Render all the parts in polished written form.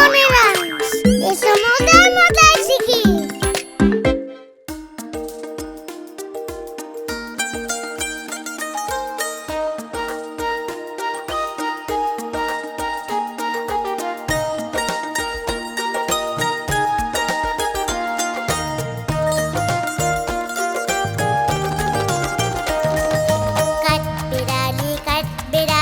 মনের আঁশ, এসো মজার মজার শিখি। কাঠবিড়ালি প্যারা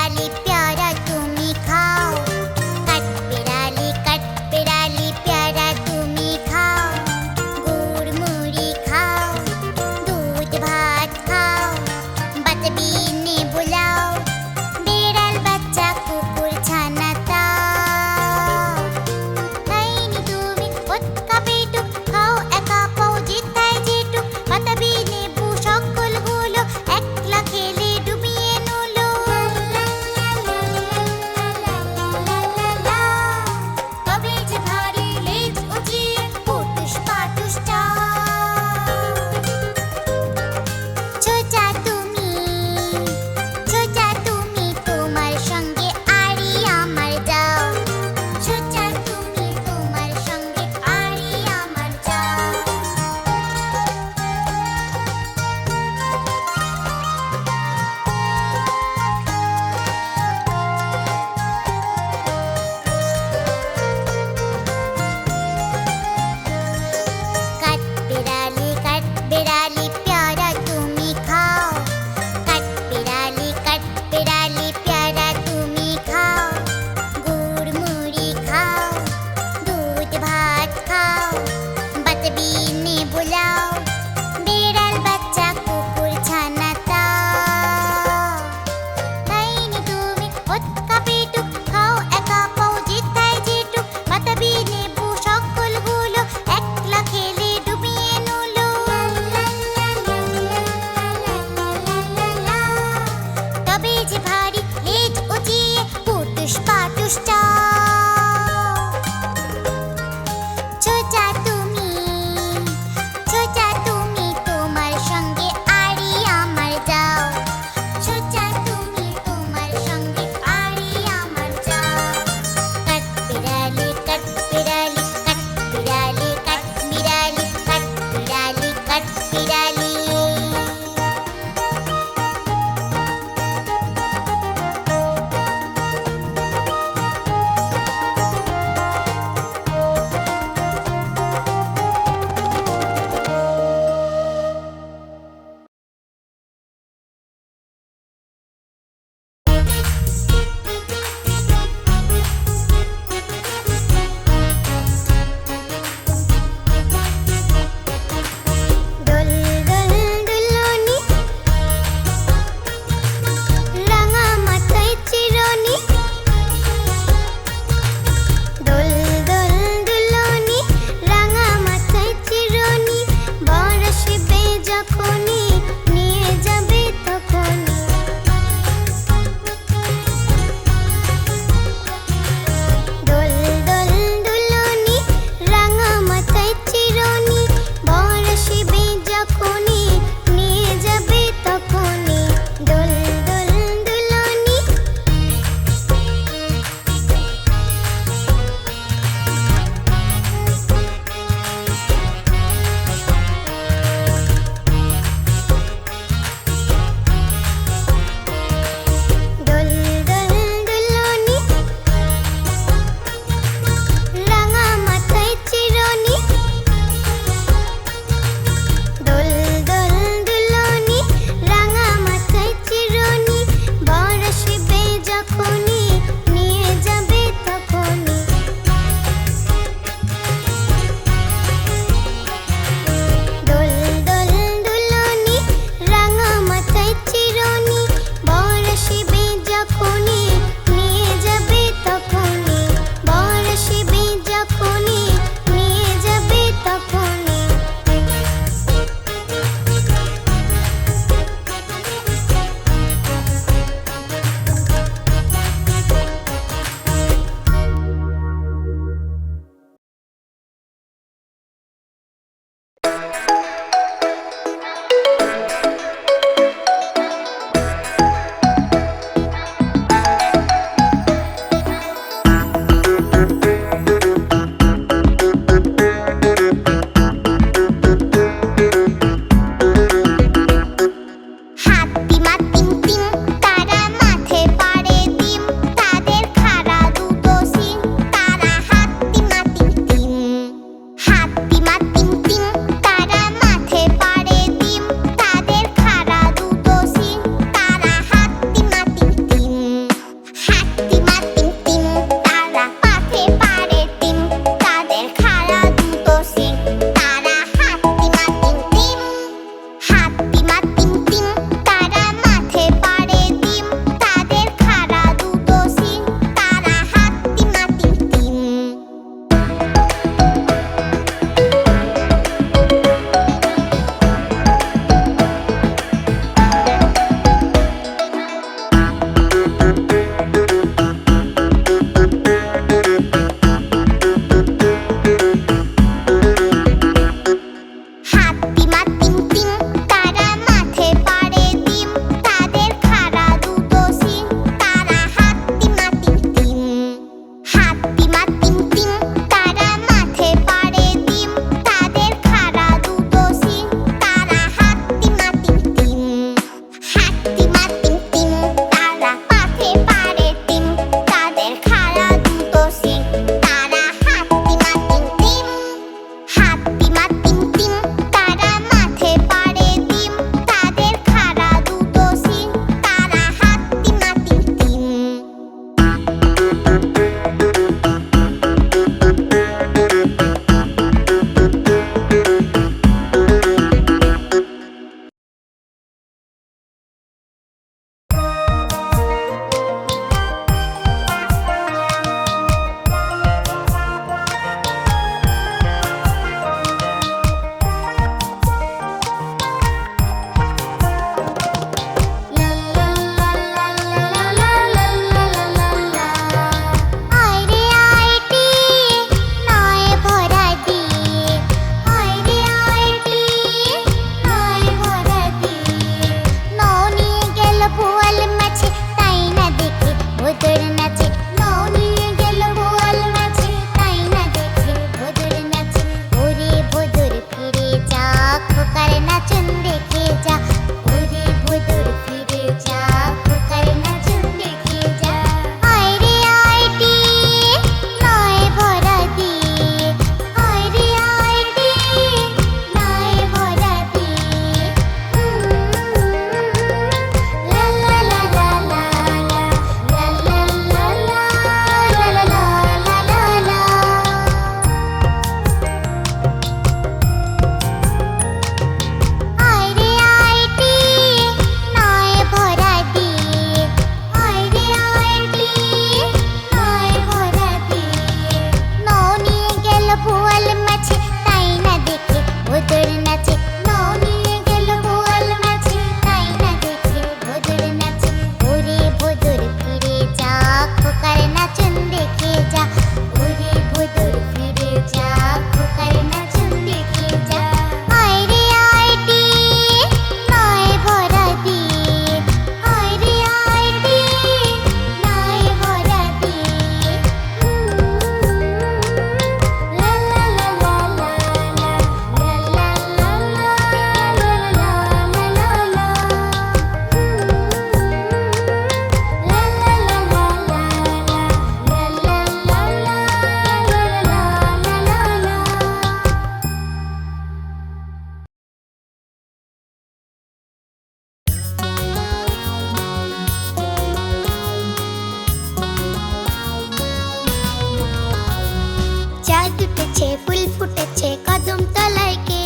চাঁদ উঠেছে ফুল ফুটেছে কদম তলায় কে?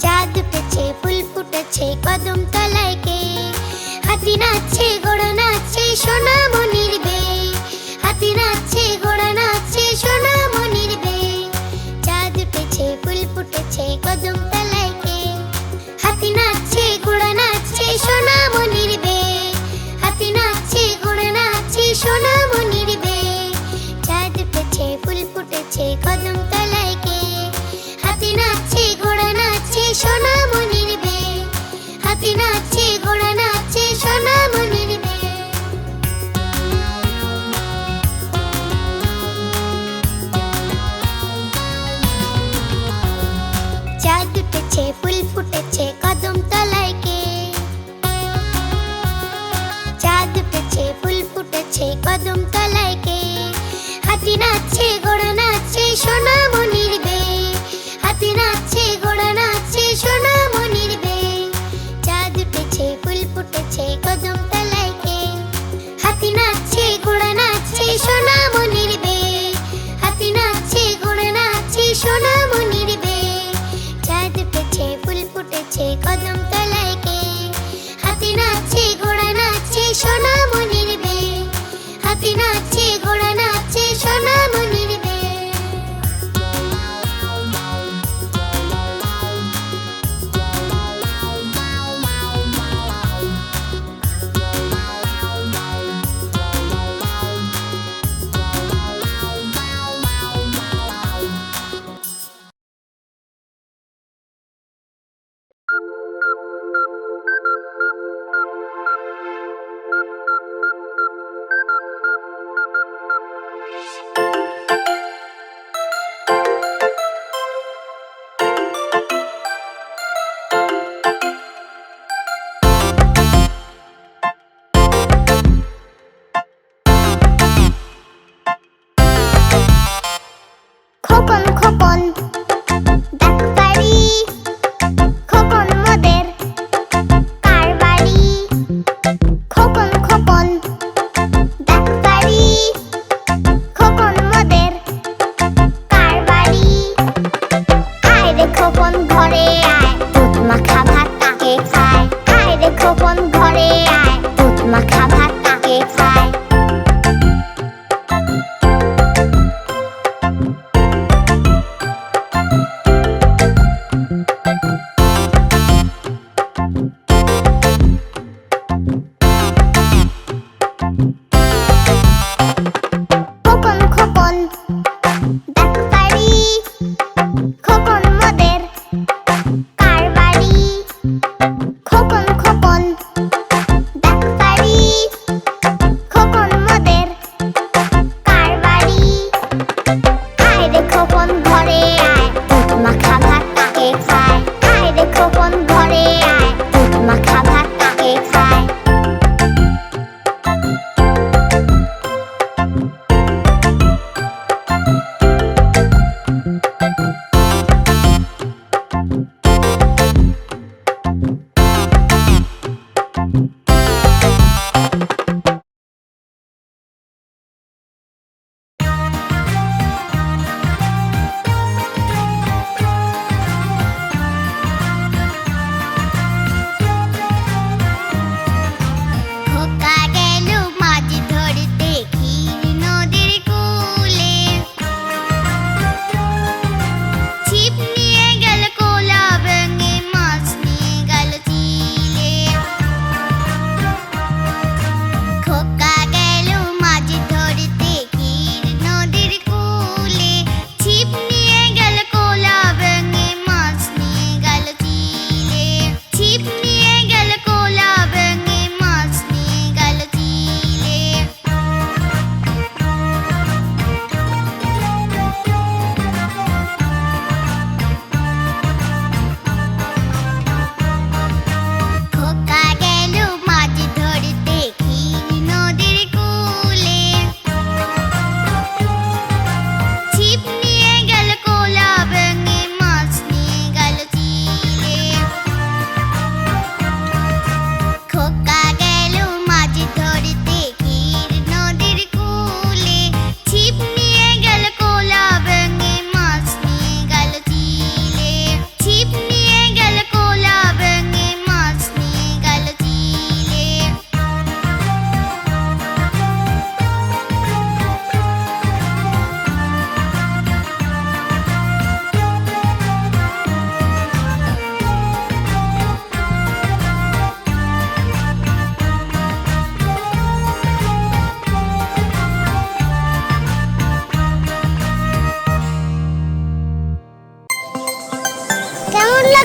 চাঁদ উঠেছে ফুল ফুটেছে কদম তলায় কে? হাতি নাচছে ঘোড়া নাচছে সোনামণির বে। হাতি নাচছে ঘোড়া নাচছে সোনামণির বে। চাঁদ উঠেছে ফুল ফুটেছে কদম তলায় কে? হাতি নাচছে ঘোড়া নাচছে সোনামণির বে। হাতি নাচছে ঘোড়া নাচছে সোনামণির বে। চাঁদ উঠেছে ফুল ফুটেছে কদম তলায় কে? হাতি নাচছে ঘোড়া নাচছে সোনামণির বে। হাতি নাচছে ঘোড়া নাচছে সোনামণির বে। চাঁদ উঠেছে ফুল ফুটেছে কদম তলায় কে? চাঁদ উঠেছে ফুল ফুটেছে কদম তলায় কে? হাতি নাচছে ঘোড়া নাচছে সোনামণির বে। হাতি নাচছে ঘোড়া নাচছে সোনামণির বে। চাঁদ উঠেছে ফুল ফুটেছে কদম তলায় কে? হাতি নাচছে ঘোড়া নাচছে সোনামণির বে। হাতি নাচছে ঘোড়া নাচছে সোনামণির বে। চাঁদ উঠেছে ফুল ফুটেছে কদম তলায় কে? হাতি নাচছে ঘোড়া নাচছে সোনামণির বে। হাতি নাচছে ঘোড়া নাচছে সোনামণির বে।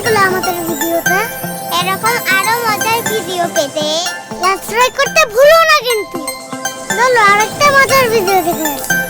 লাগলো আমাদের ভিডিওটা? এরকম আরো মজার ভিডিও পেতে সাবস্ক্রাইব করতে ভুলো না কিন্তু। চলো আরেকটা মজার ভিডিও দেখে আসি।